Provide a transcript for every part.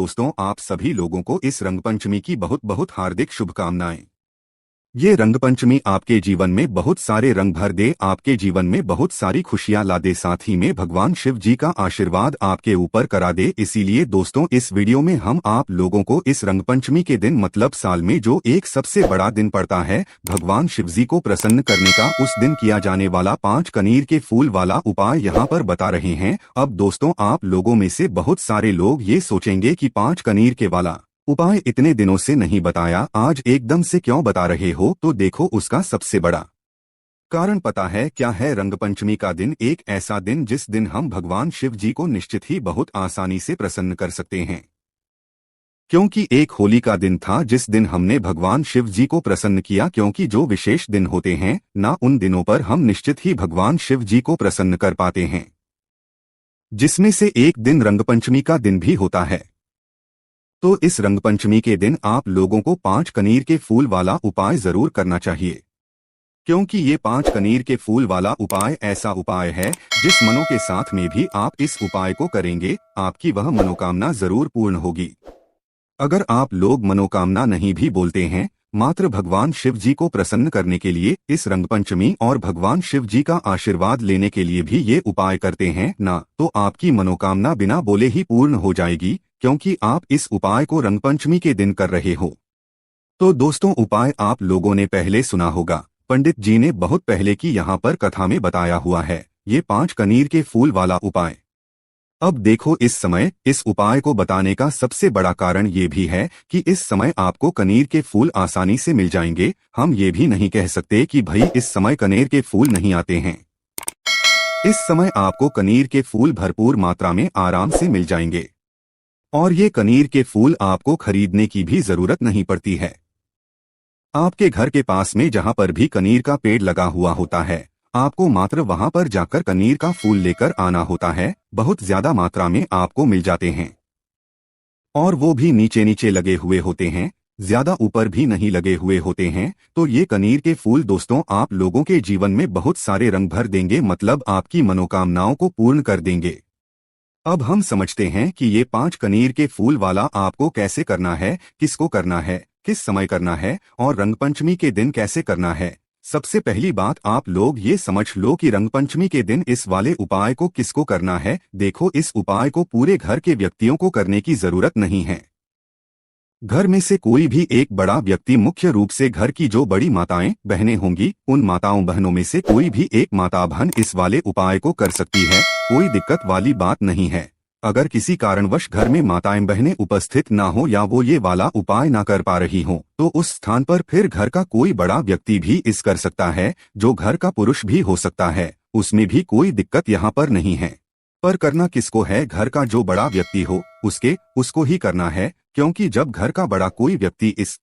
दोस्तों, आप सभी लोगों को इस रंगपंचमी की बहुत बहुत हार्दिक शुभकामनाएं। ये रंगपंचमी आपके जीवन में बहुत सारे रंग भर दे, आपके जीवन में बहुत सारी खुशियां ला दे, साथ ही में भगवान शिव जी का आशीर्वाद आपके ऊपर करा दे। इसीलिए दोस्तों, इस वीडियो में हम आप लोगों को इस रंगपंचमी के दिन मतलब साल में जो एक सबसे बड़ा दिन पड़ता है, भगवान शिव जी को प्रसन्न करने का, उस दिन किया जाने वाला 5 कनीर के फूल वाला उपाय यहाँ पर बता रहे हैं। अब दोस्तों, आप लोगों में से बहुत सारे लोग ये सोचेंगे कि 5 कनीर के वाला उपाय इतने दिनों से नहीं बताया, आज एकदम से क्यों बता रहे हो? तो देखो, उसका सबसे बड़ा कारण पता है क्या है? रंगपंचमी का दिन एक ऐसा दिन जिस दिन हम भगवान शिव जी को निश्चित ही बहुत आसानी से प्रसन्न कर सकते हैं, क्योंकि एक होली का दिन था जिस दिन हमने भगवान शिव जी को प्रसन्न किया। क्योंकि जो विशेष दिन होते हैं ना, उन दिनों पर हम निश्चित ही भगवान शिव जी को प्रसन्न कर पाते हैं, जिसमें से एक दिन रंगपंचमी का दिन भी होता है। तो इस रंगपंचमी के दिन आप लोगों को 5 कनीर के फूल वाला उपाय जरूर करना चाहिए, क्योंकि ये 5 कनीर के फूल वाला उपाय ऐसा उपाय है जिस मनो के साथ में भी आप इस उपाय को करेंगे, आपकी वह मनोकामना जरूर पूर्ण होगी। अगर आप लोग मनोकामना नहीं भी बोलते हैं, मात्र भगवान शिव जी को प्रसन्न करने के लिए इस रंगपंचमी और भगवान शिव जी का आशीर्वाद लेने के लिए भी ये उपाय करते हैं ना, तो आपकी मनोकामना बिना बोले ही पूर्ण हो जाएगी, क्योंकि आप इस उपाय को रंगपंचमी के दिन कर रहे हो। तो दोस्तों, उपाय आप लोगों ने पहले सुना होगा, पंडित जी ने बहुत पहले की यहाँ पर कथा में बताया हुआ है, ये 5 कनीर के फूल वाला उपाय। अब देखो, इस समय इस उपाय को बताने का सबसे बड़ा कारण ये भी है कि इस समय आपको कनीर के फूल आसानी से मिल जाएंगे। हम ये भी नहीं कह सकते कि भाई इस समय कनेर के फूल नहीं आते हैं। इस समय आपको कनीर के फूल भरपूर मात्रा में आराम से मिल जाएंगे, और ये कनीर के फूल आपको खरीदने की भी जरूरत नहीं पड़ती है। आपके घर के पास में जहां पर भी कनीर का पेड़ लगा हुआ होता है, आपको मात्र वहां पर जाकर कनीर का फूल लेकर आना होता है। बहुत ज्यादा मात्रा में आपको मिल जाते हैं, और वो भी नीचे नीचे लगे हुए होते हैं, ज्यादा ऊपर भी नहीं लगे हुए होते हैं। तो ये कनीर के फूल दोस्तों आप लोगों के जीवन में बहुत सारे रंग भर देंगे, मतलब आपकी मनोकामनाओं को पूर्ण कर देंगे। अब हम समझते हैं कि ये 5 कनीर के फूल वाला आपको कैसे करना है, किसको करना है, किस समय करना है, और रंगपंचमी के दिन कैसे करना है। सबसे पहली बात, आप लोग ये समझ लो कि रंगपंचमी के दिन इस वाले उपाय को किसको करना है। देखो, इस उपाय को पूरे घर के व्यक्तियों को करने की जरूरत नहीं है। घर में से कोई भी एक बड़ा व्यक्ति, मुख्य रूप से घर की जो बड़ी माताएं बहनें होंगी, उन माताओं बहनों में से कोई भी एक माता बहन इस वाले उपाय को कर सकती है, कोई दिक्कत वाली बात नहीं है। अगर किसी कारणवश घर में माताएं बहनें उपस्थित ना हो या वो ये वाला उपाय ना कर पा रही हो, तो उस स्थान पर फिर घर का कोई बड़ा व्यक्ति भी इस कर सकता है, जो घर का पुरुष भी हो सकता है, उसमें भी कोई दिक्कत यहाँ पर नहीं है। पर करना किसको है? घर का जो बड़ा व्यक्ति हो उसको ही करना है, क्योंकि जब घर का बड़ा कोई व्यक्ति इस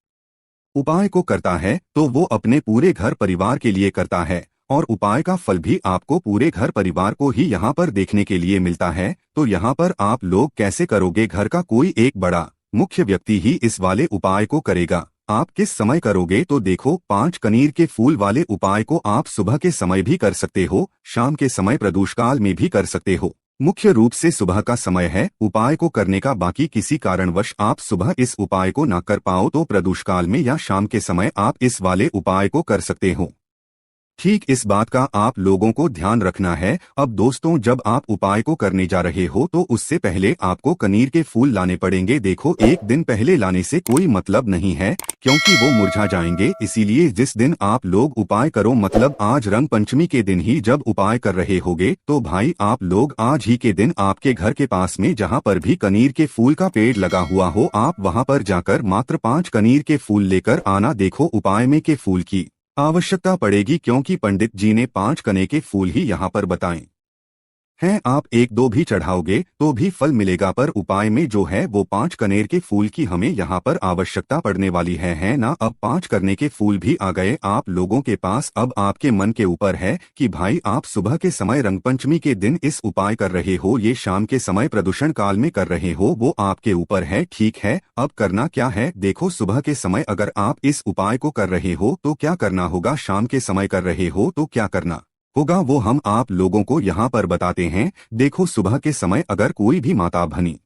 उपाय को करता है तो वो अपने पूरे घर परिवार के लिए करता है, और उपाय का फल भी आपको पूरे घर परिवार को ही यहाँ पर देखने के लिए मिलता है। तो यहाँ पर आप लोग कैसे करोगे? घर का कोई एक बड़ा मुख्य व्यक्ति ही इस वाले उपाय को करेगा। आप किस समय करोगे? तो देखो, 5 कनीर के फूल वाले उपाय को आप सुबह के समय भी कर सकते हो, शाम के समय प्रदोषकाल में भी कर सकते हो। मुख्य रूप से सुबह का समय है उपाय को करने का। बाकी किसी कारणवश आप सुबह इस उपाय को ना कर पाओ तो प्रदोषकाल में या शाम के समय आप इस वाले उपाय को कर सकते हो। ठीक इस बात का आप लोगों को ध्यान रखना है। अब दोस्तों, जब आप उपाय को करने जा रहे हो तो उससे पहले आपको कनीर के फूल लाने पड़ेंगे। देखो, एक दिन पहले लाने से कोई मतलब नहीं है, क्योंकि वो मुरझा जाएंगे। इसीलिए जिस दिन आप लोग उपाय करो, मतलब आज रंगपंचमी के दिन ही जब उपाय कर रहे होगे, तो भाई आप लोग आज ही के दिन आपके घर के पास में जहाँ पर भी कनीर के फूल का पेड़ लगा हुआ हो, आप वहाँ पर जाकर मात्र 5 कनीर के फूल लेकर आना। देखो, उपाय में के फूल की आवश्यकता पड़ेगी, क्योंकि पंडित जी ने 5 कने के फूल ही यहाँ पर बताए हैं। आप 1-2 भी चढ़ाओगे तो भी फल मिलेगा, पर उपाय में जो है वो 5 कनेर के फूल की हमें यहाँ पर आवश्यकता पड़ने वाली है ना। अब 5 करने के फूल भी आ गए आप लोगों के पास। अब आपके मन के ऊपर है कि भाई आप सुबह के समय रंगपंचमी के दिन इस उपाय कर रहे हो, ये शाम के समय प्रदूषण काल में कर रहे हो, वो आपके ऊपर है। ठीक है, अब करना क्या है? देखो, सुबह के समय अगर आप इस उपाय को कर रहे हो तो क्या करना होगा, शाम के समय कर रहे हो तो क्या करना होगा, वो हम आप लोगों को यहाँ पर बताते हैं। देखो, सुबह के समय अगर कोई भी माता भनी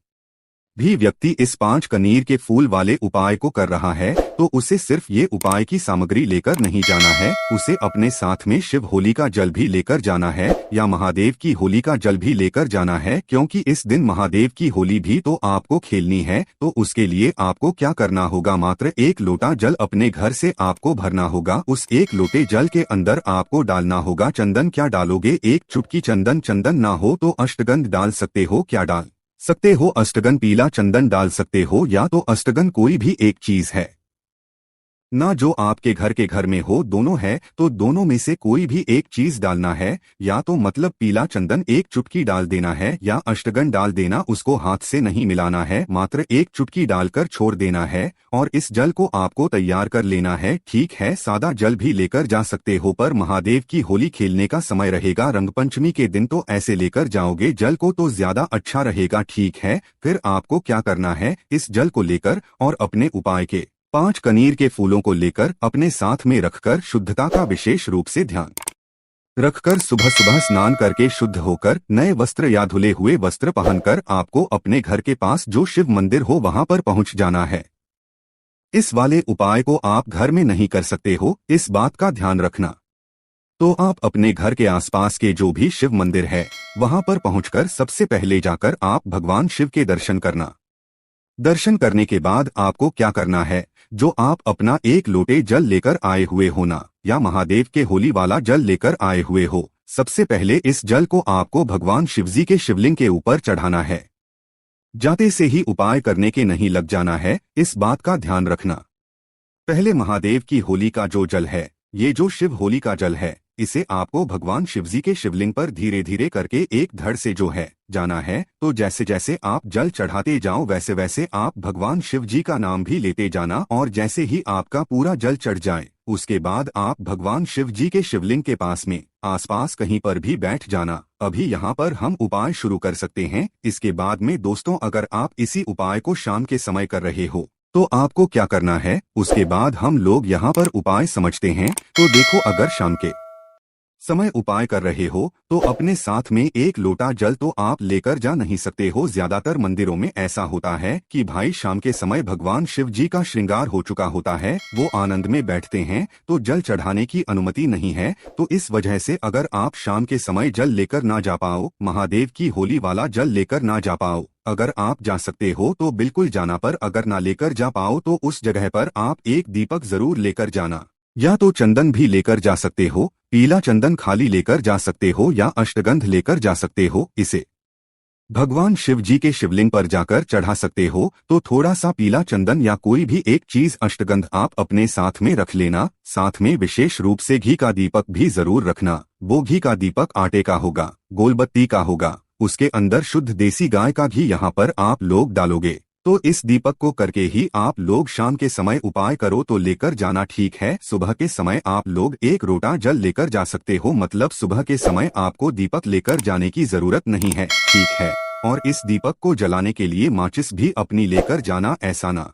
भी व्यक्ति इस 5 कनीर के फूल वाले उपाय को कर रहा है तो उसे सिर्फ ये उपाय की सामग्री लेकर नहीं जाना है, उसे अपने साथ में शिव होली का जल भी लेकर जाना है या महादेव की होली का जल भी लेकर जाना है, क्योंकि इस दिन महादेव की होली भी तो आपको खेलनी है। तो उसके लिए आपको क्या करना होगा, मात्र 1 लोटा जल अपने घर से आपको भरना होगा। उस 1 लोटे जल के अंदर आपको डालना होगा चंदन। क्या डालोगे? 1 चुटकी चंदन। चंदन ना हो तो अष्टगंध डाल सकते हो। क्या डाल सकते हो? अष्टगंध। पीला चंदन डाल सकते हो या तो अष्टगंध, कोई भी एक चीज है ना जो आपके घर के घर में हो, दोनों है तो दोनों में से कोई भी एक चीज डालना है। या तो मतलब पीला चंदन 1 चुटकी डाल देना है या अष्टगंध डाल देना, उसको हाथ से नहीं मिलाना है, मात्र 1 चुटकी डालकर छोड़ देना है और इस जल को आपको तैयार कर लेना है। ठीक है, सादा जल भी लेकर जा सकते हो, पर महादेव की होली खेलने का समय रहेगा रंगपंचमी के दिन, तो ऐसे लेकर जाओगे जल को तो ज्यादा अच्छा रहेगा। ठीक है, फिर आपको क्या करना है, इस जल को लेकर और अपने उपाय के 5 कनीर के फूलों को लेकर अपने साथ में रखकर शुद्धता का विशेष रूप से ध्यान रखकर सुबह सुबह स्नान करके शुद्ध होकर नए वस्त्र या धुले हुए वस्त्र पहनकर आपको अपने घर के पास जो शिव मंदिर हो वहां पर पहुंच जाना है। इस वाले उपाय को आप घर में नहीं कर सकते हो, इस बात का ध्यान रखना। तो आप अपने घर के आसपास के जो भी शिव मंदिर है वहां पर पहुंचकर सबसे पहले जाकर आप भगवान शिव के दर्शन करना। दर्शन करने के बाद आपको क्या करना है, जो आप अपना 1 लोटे जल लेकर आए हुए हो ना, या महादेव के होली वाला जल लेकर आए हुए हो, सबसे पहले इस जल को आपको भगवान शिवजी के शिवलिंग के ऊपर चढ़ाना है। जाते से ही उपाय करने के नहीं लग जाना है, इस बात का ध्यान रखना। पहले महादेव की होली का जो जल है, ये जो शिव होली का जल है, इसे आपको भगवान शिवजी के शिवलिंग पर धीरे धीरे करके एक धड़ से जो है जाना है। तो जैसे जैसे आप जल चढ़ाते जाओ वैसे वैसे आप भगवान शिव जी का नाम भी लेते जाना, और जैसे ही आपका पूरा जल चढ़ जाए उसके बाद आप भगवान शिव जी के शिवलिंग के पास में आसपास कहीं पर भी बैठ जाना। अभी यहाँ पर हम उपाय शुरू कर सकते हैं। इसके बाद में दोस्तों, अगर आप इसी उपाय को शाम के समय कर रहे हो तो आपको क्या करना है, उसके बाद हम लोग यहाँ पर उपाय समझते हैं। तो देखो, अगर शाम के समय उपाय कर रहे हो तो अपने साथ में 1 लोटा जल तो आप लेकर जा नहीं सकते हो। ज्यादातर मंदिरों में ऐसा होता है कि भाई शाम के समय भगवान शिव जी का श्रृंगार हो चुका होता है, वो आनंद में बैठते हैं, तो जल चढ़ाने की अनुमति नहीं है। तो इस वजह से अगर आप शाम के समय जल लेकर ना जा पाओ, महादेव की होली वाला जल लेकर ना जा पाओ, अगर आप जा सकते हो तो बिल्कुल जाना, पर अगर ना लेकर जा पाओ तो उस जगह पर आप एक दीपक जरूर लेकर जाना। या तो चंदन भी लेकर जा सकते हो, पीला चंदन खाली लेकर जा सकते हो या अष्टगंध लेकर जा सकते हो। इसे भगवान शिव जी के शिवलिंग पर जाकर चढ़ा सकते हो। तो थोड़ा सा पीला चंदन या कोई भी एक चीज अष्टगंध आप अपने साथ में रख लेना। साथ में विशेष रूप से घी का दीपक भी जरूर रखना। वो घी का दीपक आटे का होगा, गोलबत्ती का होगा, उसके अंदर शुद्ध देसी गाय का घी यहाँ पर आप लोग डालोगे। तो इस दीपक को करके ही आप लोग शाम के समय उपाय करो तो लेकर जाना। ठीक है, सुबह के समय आप लोग 1 लोटा जल लेकर जा सकते हो, मतलब सुबह के समय आपको दीपक लेकर जाने की जरूरत नहीं है। ठीक है, और इस दीपक को जलाने के लिए माचिस भी अपनी लेकर जाना, ऐसा ना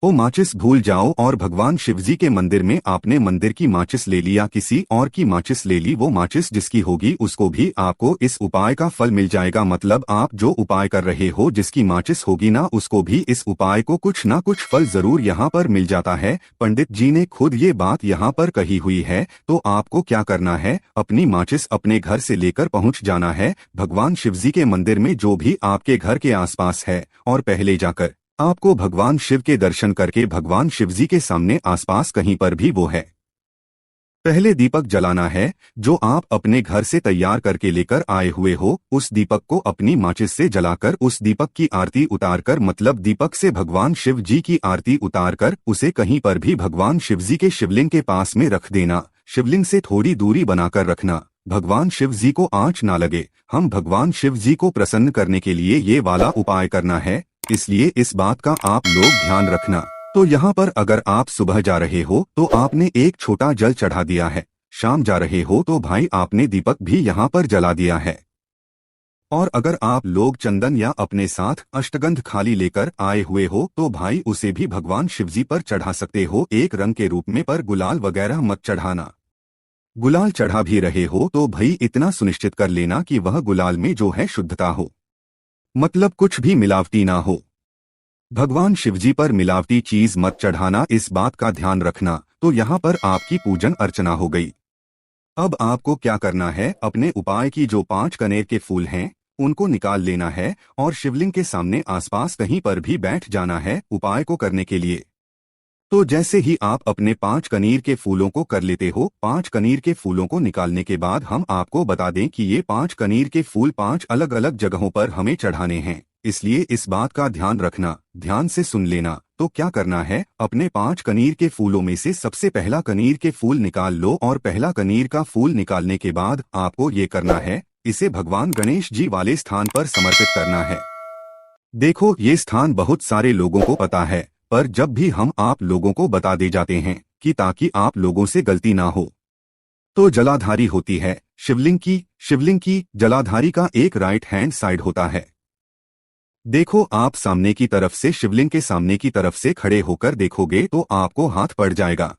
वो माचिस भूल जाओ और भगवान शिवजी के मंदिर में आपने मंदिर की माचिस ले लिया, किसी और की माचिस ले ली, वो माचिस जिसकी होगी उसको भी आपको इस उपाय का फल मिल जाएगा। मतलब आप जो उपाय कर रहे हो जिसकी माचिस होगी ना, उसको भी इस उपाय को कुछ ना कुछ फल जरूर यहाँ पर मिल जाता है। पंडित जी ने खुद ये बात यहाँ पर कही हुई है। तो आपको क्या करना है, अपनी माचिस अपने घर से लेकर पहुँच जाना है भगवान शिवजी के मंदिर में जो भी आपके घर के आसपास है, और पहले जाकर आपको भगवान शिव के दर्शन करके भगवान शिवजी के सामने आसपास कहीं पर भी वो है पहले दीपक जलाना है जो आप अपने घर से तैयार करके लेकर आए हुए हो। उस दीपक को अपनी माचिस से जलाकर उस दीपक की आरती उतारकर, मतलब दीपक से भगवान शिव जी की आरती उतारकर उसे कहीं पर भी भगवान शिवजी के शिवलिंग के पास में रख देना। शिवलिंग से थोड़ी दूरी बनाकर रखना, भगवान शिव जी को आंच ना लगे। हम भगवान शिव जी को प्रसन्न करने के लिए ये वाला उपाय करना है, इसलिए इस बात का आप लोग ध्यान रखना। तो यहाँ पर अगर आप सुबह जा रहे हो तो आपने एक छोटा जल चढ़ा दिया है, शाम जा रहे हो तो भाई आपने दीपक भी यहाँ पर जला दिया है। और अगर आप लोग चंदन या अपने साथ अष्टगंध खाली लेकर आए हुए हो तो भाई उसे भी भगवान शिवजी पर चढ़ा सकते हो एक रंग के रूप में, पर गुलाल वगैरह मत चढ़ाना। गुलाल चढ़ा भी रहे हो तो भाई इतना सुनिश्चित कर लेना कि वह गुलाल में जो है शुद्धता हो, मतलब कुछ भी मिलावटी ना हो। भगवान शिवजी पर मिलावटी चीज मत चढ़ाना, इस बात का ध्यान रखना। तो यहाँ पर आपकी पूजन अर्चना हो गई। अब आपको क्या करना है, अपने उपाय की जो 5 कनेर के फूल हैं उनको निकाल लेना है और शिवलिंग के सामने आसपास कहीं पर भी बैठ जाना है उपाय को करने के लिए। तो जैसे ही आप अपने 5 कनीर के फूलों को कर लेते हो, 5 कनीर के फूलों को निकालने के बाद हम आपको बता दें कि ये 5 कनीर के फूल 5 अलग अलग जगहों पर हमें चढ़ाने हैं, इसलिए इस बात का ध्यान रखना, ध्यान से सुन लेना। तो क्या करना है, अपने 5 कनीर के फूलों में से सबसे पहला कनीर के फूल निकाल लो और पहला कनीर का फूल निकालने के बाद आपको ये करना है, इसे भगवान गणेश जी वाले स्थान पर समर्पित करना है। देखो, ये स्थान बहुत सारे लोगों को पता है, पर जब भी हम आप लोगों को बता दे जाते हैं कि ताकि आप लोगों से गलती ना हो। तो जलाधारी होती है शिवलिंग की जलाधारी का एक राइट हैंड साइड होता है। देखो, आप सामने की तरफ से शिवलिंग के सामने की तरफ से खड़े होकर देखोगे तो आपको हाथ पड़ जाएगा।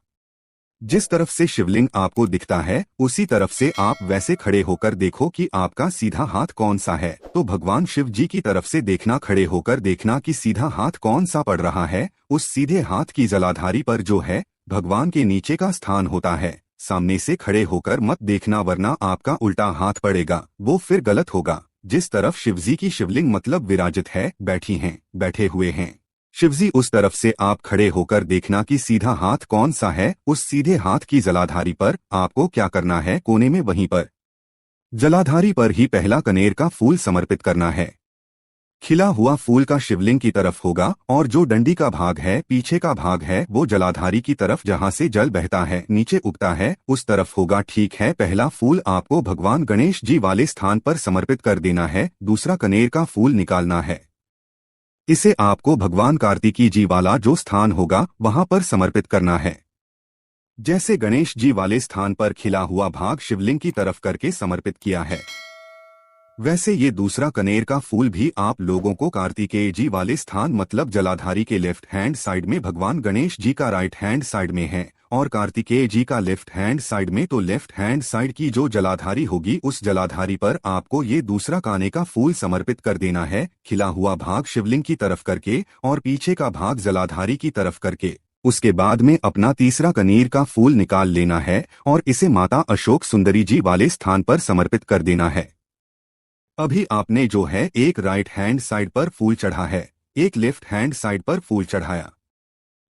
जिस तरफ से शिवलिंग आपको दिखता है उसी तरफ से आप वैसे खड़े होकर देखो कि आपका सीधा हाथ कौन सा है। तो भगवान शिव जी की तरफ से देखना, खड़े होकर देखना कि सीधा हाथ कौन सा पड़ रहा है। उस सीधे हाथ की जलाधारी पर जो है भगवान के नीचे का स्थान होता है। सामने से खड़े होकर मत देखना, वरना आपका उल्टा हाथ पड़ेगा, वो फिर गलत होगा। जिस तरफ शिवजी की शिवलिंग मतलब विराजित है, बैठी हैं, बैठे हुए हैं शिवजी, उस तरफ से आप खड़े होकर देखना कि सीधा हाथ कौन सा है। उस सीधे हाथ की जलाधारी पर आपको क्या करना है, कोने में वहीं पर जलाधारी पर ही पहला कनेर का फूल समर्पित करना है। खिला हुआ फूल का शिवलिंग की तरफ होगा और जो डंडी का भाग है, पीछे का भाग है, वो जलाधारी की तरफ जहां से जल बहता है, नीचे उगता है, उस तरफ होगा। ठीक है, पहला फूल आपको भगवान गणेश जी वाले स्थान पर समर्पित कर देना है। दूसरा कनेर का फूल निकालना है, इसे आपको भगवान कार्तिकी जी वाला जो स्थान होगा वहां पर समर्पित करना है। जैसे गणेश जी वाले स्थान पर खिला हुआ भाग शिवलिंग की तरफ करके समर्पित किया है, वैसे ये दूसरा कनेर का फूल भी आप लोगों को कार्तिकेय जी वाले स्थान मतलब जलाधारी के लेफ्ट हैंड साइड में, भगवान गणेश जी का राइट हैंड साइड में है और कार्तिकेय जी का लेफ्ट हैंड साइड में। तो लेफ्ट हैंड साइड की जो जलाधारी होगी उस जलाधारी पर आपको ये दूसरा काने का फूल समर्पित कर देना है। खिला हुआ भाग शिवलिंग की तरफ करके और पीछे का भाग जलाधारी की तरफ करके। उसके बाद में अपना तीसरा कनीर का फूल निकाल लेना है और इसे माता अशोक सुंदरी जी वाले स्थान पर समर्पित कर देना है। अभी आपने जो है एक राइट हैंड साइड पर फूल चढ़ा है, एक लेफ्ट हैंड साइड पर फूल चढ़ाया।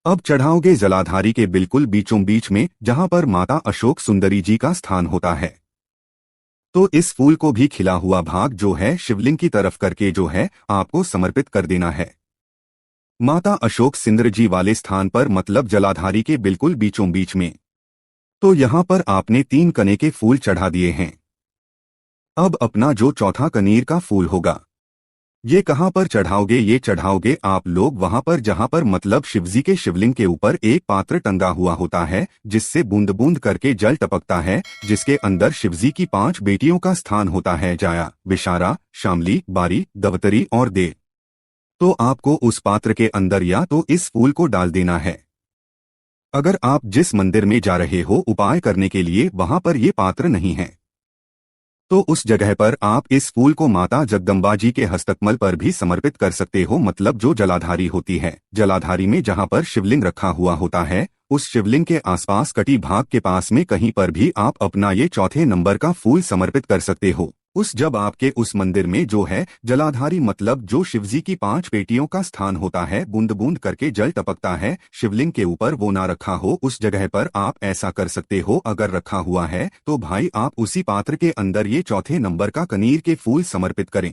अब चढ़ाओगे जलाधारी के बिल्कुल बीचों बीच में, जहां पर माता अशोक सुंदरी जी का स्थान होता है। तो इस फूल को भी खिला हुआ भाग जो है शिवलिंग की तरफ करके जो है आपको समर्पित कर देना है माता अशोक सुंदर जी वाले स्थान पर, मतलब जलाधारी के बिल्कुल बीचों बीच में। तो यहां पर आपने 3 कने के फूल चढ़ा दिए हैं। अब अपना जो चौथा कनीर का फूल होगा, ये कहां पर चढ़ाओगे, ये चढ़ाओगे आप लोग वहां पर जहां पर मतलब शिवजी के शिवलिंग के ऊपर एक पात्र टंगा हुआ होता है जिससे बूंद बूंद करके जल टपकता है, जिसके अंदर शिवजी की 5 बेटियों का स्थान होता है, जाया, विशारा, शामली, बारी, दवतरी और दे। तो आपको उस पात्र के अंदर या तो इस फूल को डाल देना है। अगर आप जिस मंदिर में जा रहे हो उपाय करने के लिए वहां पर ये पात्र नहीं है, तो उस जगह पर आप इस फूल को माता जगदम्बा जी के हस्तकमल पर भी समर्पित कर सकते हो, मतलब जो जलाधारी होती है, जलाधारी में जहां पर शिवलिंग रखा हुआ होता है उस शिवलिंग के आसपास कटी भाग के पास में कहीं पर भी आप अपना ये चौथे नंबर का फूल समर्पित कर सकते हो। जब आपके उस मंदिर में जो है जलाधारी मतलब जो शिवजी की 5 पेटियों का स्थान होता है, बूंद बूंद करके जल टपकता है, शिवलिंग के ऊपर वो ना रखा हो, उस जगह पर आप ऐसा कर सकते हो। अगर रखा हुआ है तो भाई आप उसी पात्र के अंदर ये चौथे नंबर का कनीर के फूल समर्पित करें।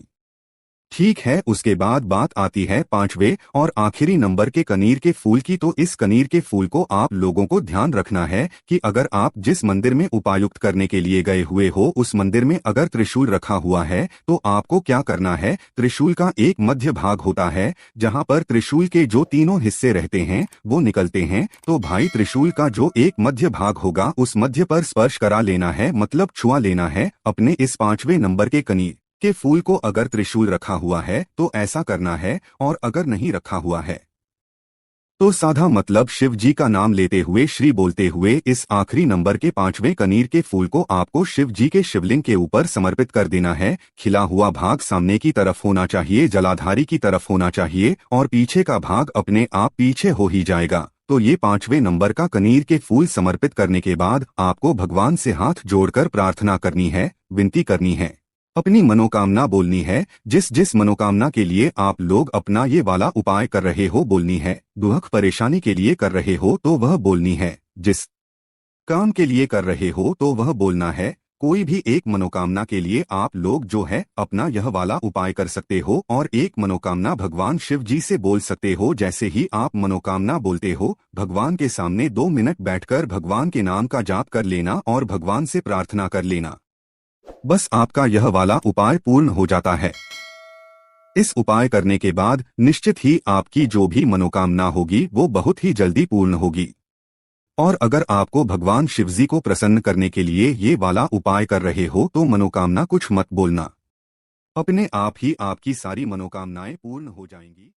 ठीक है, उसके बाद बात आती है 5वें और आखिरी नंबर के कनीर के फूल की। तो इस कनीर के फूल को आप लोगों को ध्यान रखना है कि अगर आप जिस मंदिर में उपायुक्त करने के लिए गए हुए हो उस मंदिर में अगर त्रिशूल रखा हुआ है तो आपको क्या करना है, त्रिशूल का एक मध्य भाग होता है जहां पर त्रिशूल के जो तीनों हिस्से रहते हैं वो निकलते हैं। तो भाई त्रिशूल का जो एक मध्य भाग होगा उस मध्य पर स्पर्श करा लेना है, मतलब छुआ लेना है अपने इस 5वें नंबर के कनीर के फूल को। अगर त्रिशूल रखा हुआ है तो ऐसा करना है और अगर नहीं रखा हुआ है तो साधा मतलब शिव जी का नाम लेते हुए श्री बोलते हुए इस आखिरी नंबर के 5वें कनीर के फूल को आपको शिव जी के शिवलिंग के ऊपर समर्पित कर देना है। खिला हुआ भाग सामने की तरफ होना चाहिए, जलाधारी की तरफ होना चाहिए और पीछे का भाग अपने आप पीछे हो ही जाएगा। तो ये 5वें नंबर का कनीर के फूल समर्पित करने के बाद आपको भगवान से हाथ जोड़कर प्रार्थना करनी है, विनती करनी है, अपनी मनोकामना बोलनी है। जिस जिस मनोकामना के लिए आप लोग अपना ये वाला उपाय कर रहे हो बोलनी है। दुख परेशानी के लिए कर रहे हो तो वह बोलनी है, जिस काम के लिए कर रहे हो तो वह बोलना है। कोई भी एक मनोकामना के लिए आप लोग जो है अपना यह वाला उपाय कर सकते हो और एक मनोकामना भगवान शिव जी से बोल सकते हो। जैसे ही आप मनोकामना बोलते हो, भगवान के सामने 2 मिनट बैठकर भगवान के नाम का जाप कर लेना और भगवान से प्रार्थना कर लेना। बस आपका यह वाला उपाय पूर्ण हो जाता है। इस उपाय करने के बाद निश्चित ही आपकी जो भी मनोकामना होगी वो बहुत ही जल्दी पूर्ण होगी। और अगर आपको भगवान शिवजी को प्रसन्न करने के लिए ये वाला उपाय कर रहे हो तो मनोकामना कुछ मत बोलना, अपने आप ही आपकी सारी मनोकामनाएं पूर्ण हो जाएंगी।